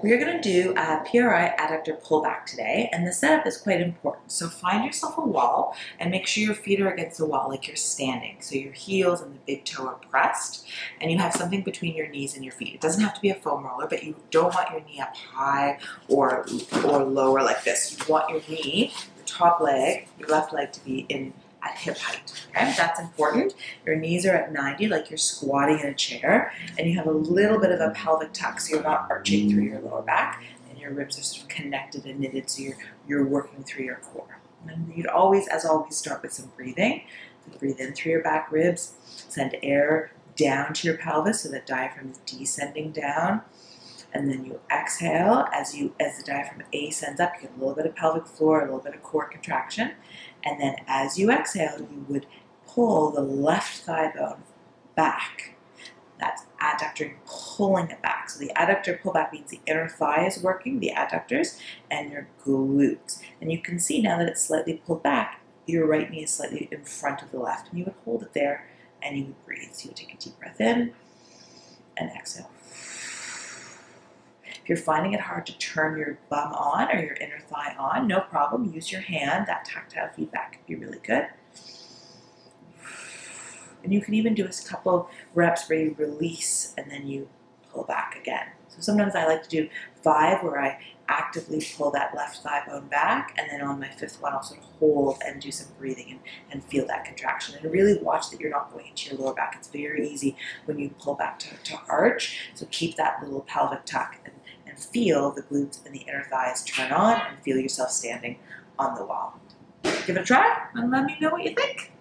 We're going to do a PRI Aductor Pullback today, and the setup is quite important. So find yourself a wall and make sure your feet are against the wall like you're standing. So your heels and the big toe are pressed, and you have something between your knees and your feet. It doesn't have to be a foam roller, but you don't want your knee up high or lower like this. You want your knee, your top leg, your left leg to be in at hip height. Okay, that's important. Your knees are at 90, like you're squatting in a chair, and you have a little bit of a pelvic tuck, so you're not arching through your lower back, and your ribs are sort of connected and knitted, so you're working through your core. And you'd always, as always, start with some breathing. So breathe in through your back ribs, send air down to your pelvis, so the diaphragm is descending down. And then you exhale as the diaphragm ascends up. You get a little bit of pelvic floor, a little bit of core contraction. And then as you exhale, you would pull the left thigh bone back. That's adductoring, pulling it back. So the adductor pullback means the inner thigh is working, the adductors, and your glutes. And you can see now that it's slightly pulled back, your right knee is slightly in front of the left. And you would hold it there and you would breathe. So you would take a deep breath in and exhale. If you're finding it hard to turn your bum on or your inner thigh on, no problem. Use your hand. That tactile feedback could be really good. And you can even do a couple reps where you release and then you pull back again. So sometimes I like to do 5 where I actively pull that left thigh bone back, and then on my 5th one I'll sort of hold and do some breathing and feel that contraction. And really watch that you're not going into your lower back. It's very easy when you pull back to arch, so keep that little pelvic tuck and feel the glutes and the inner thighs turn on and feel yourself standing on the wall. Give it a try and let me know what you think.